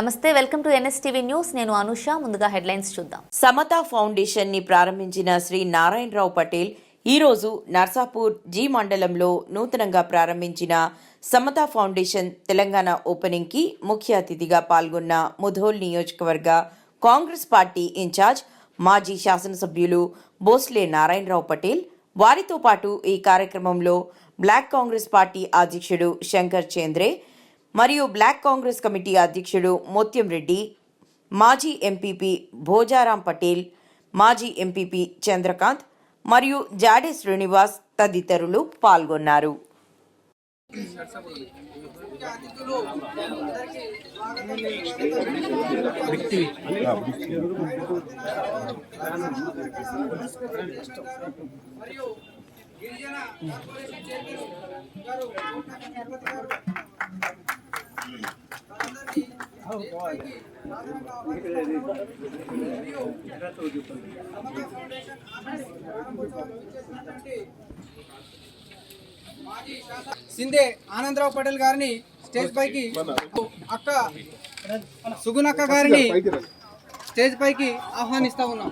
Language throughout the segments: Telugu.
నమస్తే, వెల్కమ్ టు ఎన్ఎస్టీవీ న్యూస్. నేను అనుష. ముందుగా హెడ్లైన్స్ చూద్దాం. సమతా ఫౌండేషన్ ని ప్రారంభించిన శ్రీ నారాయణరావు పటేల్ ఈ రోజు నర్సాపూర్ జీ మండలంలో నూతనంగా ప్రారంభించిన సమతా ఫౌండేషన్ తెలంగాణ ఓపెనింగ్ కి ముఖ్య అతిథిగా పాల్గొన్న ముధోల్ నియోజకవర్గ కాంగ్రెస్ పార్టీ ఇన్ఛార్జ్ మాజీ శాసనసభ్యులు బోస్లే నారాయణరావు పటేల్, వారితో పాటు ఈ కార్యక్రమంలో బ్లాక్ కాంగ్రెస్ పార్టీ అధ్యక్షుడు శంకర్ చంద్రే మరియు బ్లాక్ కాంగ్రెస్ కమిటీ అధ్యక్షుడు మోత్యం రెడ్డి, మాజీ ఎంపీపీ భోజారాం పటేల్, మాజీ ఎంపీపీ చంద్రకాంత్ మరియు జాడే శ్రీనివాస్ తదితరులు పాల్గొన్నారు. సిందే ఆనందరావు పటేల్ గారిని స్టేజ్ పైకి, అక్క సుగుణక్క గారిని స్టేజ్ పైకి ఆహ్వానిస్తా ఉన్నాం.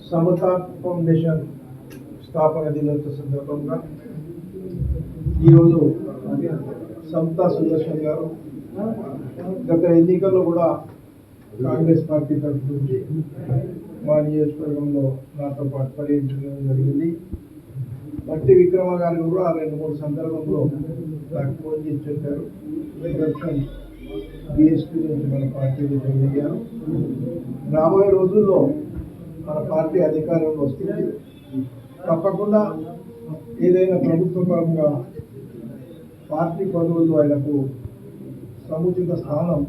సమతా ఫౌండేషన్ స్థాపన దినోత్సవ సందర్భంగా ఈరోజు సమతా సుదర్శన్ గారు గత ఎన్నికల్లో కూడా కాంగ్రెస్ పార్టీ తరఫు నుంచి మా నియోజకవర్గంలో నాతో పాటు పర్యటించడం జరిగింది. మట్టి విక్రమ గారు కూడా 2-3 సందర్భంలో నాకు ఫోన్ చేసి చెప్పారు. బీఎస్పీ నుంచి మన పార్టీలో జాయిన్ అయ్యారు. రాబోయే రోజుల్లో మన పార్టీ అధికారంలో వస్తుంది. తప్పకుండా ఏదైనా ప్రభుత్వ పరంగా పార్టీ పదవుల్లో ఆయనకు సముచిత స్థానం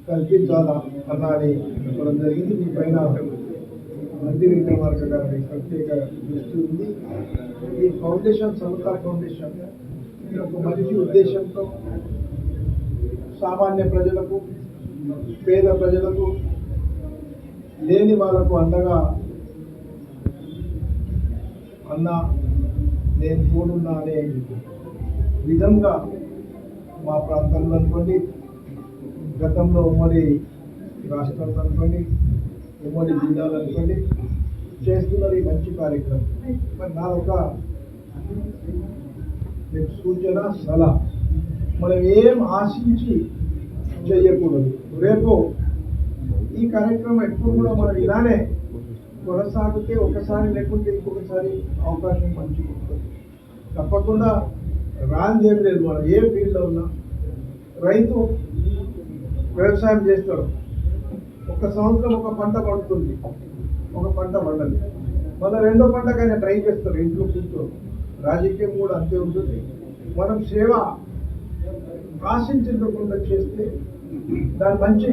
కల్పించాలా అన్నది చెప్పడం జరిగింది. మీ పైన మట్టి విక్రమార్క గారి ప్రత్యేక దృష్టి ఉంది. ఈ ఫౌండేషన్ సమతా ఫౌండేషన్ ఒక మంచి ఉద్దేశంతో సామాన్య ప్రజలకు, పేద ప్రజలకు, లేని వాళ్ళకు అండగా అన్న నేను తోడున్నా అనే విధంగా మా ప్రాంతంలో అనుకోండి, గతంలో ఉమ్మడి రాష్ట్రంలో అనుకోండి, ఉమ్మడి జిల్లాలు అనుకోండి చేస్తున్నారు ఈ మంచి కార్యక్రమం. మరి నా ఒక సూచన, సలహా, మనం ఏం ఆశించి చేయకూడదు. రేపు ఈ కార్యక్రమం ఎప్పుడు కూడా మనం ఇలానే కొనసాగితే ఒకసారి లేకుంటే ఇంకొకసారి అవకాశం మంచిగా ఉంటుంది. తప్పకుండా రాంది ఏం లేదు. మనం ఏ ఫీల్డ్లో ఉన్నా రైతు వ్యవసాయం చేస్తాడు, ఒక సంవత్సరం ఒక పంట పడుతుంది, ఒక పంట పండదు, మళ్ళీ రెండో పంటకైనా ట్రై చేస్తారు ఇంట్లో కూర్చో. రాజకీయం కూడా అంతే ఉంటుంది. మనం సేవ ఆశించకుండా చేస్తే దాని మంచి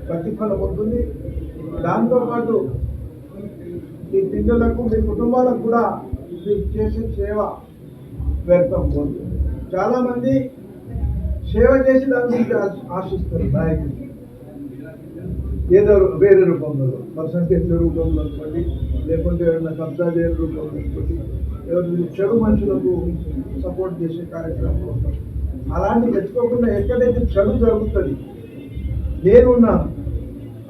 ప్రతిఫలం ఉంటుంది. దాంతోపాటు మీ పిల్లలకు, మీ కుటుంబాలకు కూడా మీరు చేసే సేవ వ్యర్థం పోతుంది. చాలామంది సేవ చేసి దాని గురించి ఆశిస్తారు నాయకులు, ఏదో వేరే రూపంలో, పర్సంటేజ్ రూపంలో అనుకోండి, లేకుంటే ఏదైనా కబ్జా చేయని రూపంలో అనుకోండి, ఎవరు చెడు మనుషులకు సపోర్ట్ చేసే కార్యక్రమంలో ఉంటారు. అలాంటివి తెచ్చుకోకుండా ఎక్కడైతే చెడు జరుగుతుంది నేనున్నాను,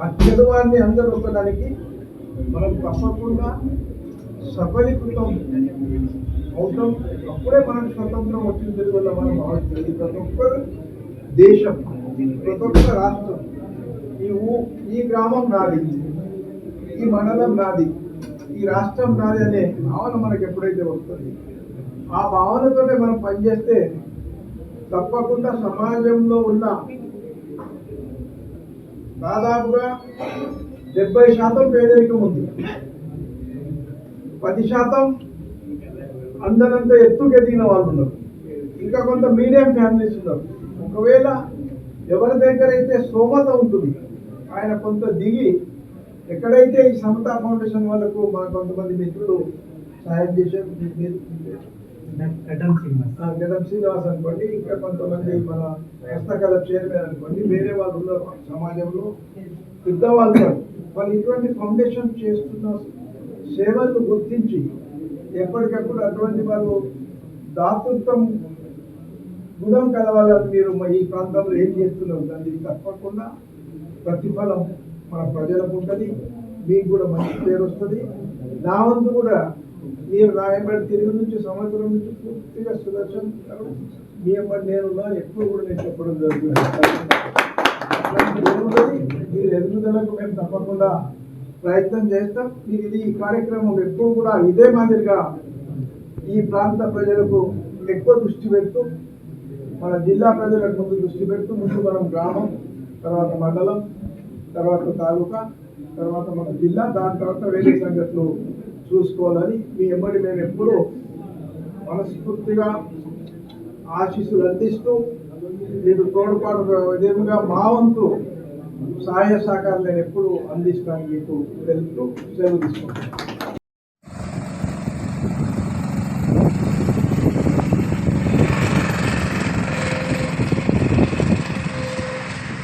ఆ చెడు వారిని అందరూ ఒకదానికి మనం తప్పకుండా సఫలీకృతం అవుతాం. అప్పుడే మనకు స్వతంత్రం వచ్చింది వల్ల మనం భావిస్తుంది. ప్రతి ఒక్కరు దేశం, ప్రతి ఒక్క రాష్ట్రం, ఈ గ్రామం నాది, ఈ మండలం నాది, ఈ రాష్ట్రం నాది అనే భావన మనకు ఎప్పుడైతే వస్తుంది, ఆ భావనతోనే మనం పనిచేస్తే తప్పకుండా సమాజంలో ఉన్న దాదాపుగా 70% పేదరికం ఉంది, 10% అందరంత ఎత్తుకెదిగిన వాళ్ళు ఉన్నారు, ఇంకా కొంత మీడియం ఫ్యామిలీస్ ఉన్నారు. ఒకవేళ ఎవరి దగ్గర అయితే స్తోమత ఉంటుంది ఆయన కొంత దిగి, ఎక్కడైతే ఈ సమతా ఫౌండేషన్ వాళ్ళకు మన కొంతమంది మిత్రులు సహాయం చేశారు, గడం శ్రీనివాస్ అనుకోండి, ఇంకా కొంతమంది మన హస్తకళ చైర్మన్ అనుకోండి, వేరే వాళ్ళు ఉన్నారు సమాజంలో పెద్దవాళ్ళు. వాళ్ళు ఇటువంటి ఫౌండేషన్ చేస్తున్న సేవలను గుర్తించి ఎప్పటికప్పుడు అటువంటి వాళ్ళు దాతృత్వం గుణం కలవాలని మీరు ఈ ప్రాంతంలో ఏం చేస్తున్నారు దానికి తప్పకుండా ప్రతిఫలం మన ప్రజలకు ఉంటుంది, మీకు కూడా మంచి పేరు వస్తుంది. నా వంతు కూడా మీరు నా ఎంబడి తిరిగి నుంచి సంవత్సరం నుంచి పూర్తిగా సుదర్శన్ మీ ఎంబడి నేనున్నా ఎప్పుడు కూడా నేను చెప్పడం జరుగుతుంది. మీరు ఎదుగుదలకు మేము తప్పకుండా ప్రయత్నం చేస్తాం. మీరు ఇది ఈ కార్యక్రమం ఎప్పుడు కూడా ఇదే మాదిరిగా ఈ ప్రాంత ప్రజలకు ఎక్కువ దృష్టి పెడుతూ, మన జిల్లా ప్రజలకు ముందు దృష్టి పెడుతూ, ముందు మనం గ్రామం, తర్వాత మండలం, తర్వాత తాలూకా, తర్వాత మన జిల్లా, దాని తర్వాత వేరే సంగతులు చూసుకోవాలని మీ ఎమ్మడి మేము ఎప్పుడూ మనస్ఫూర్తిగా ఆశీస్సులు అందిస్తూ, మీరు తోడ్పాటు ఎదురుగా మా వంతు సహాయ సహకారం నేను ఎప్పుడు అందిస్తాను మీకు తెలుపుతూ సెలవు తీసుకుంటాను.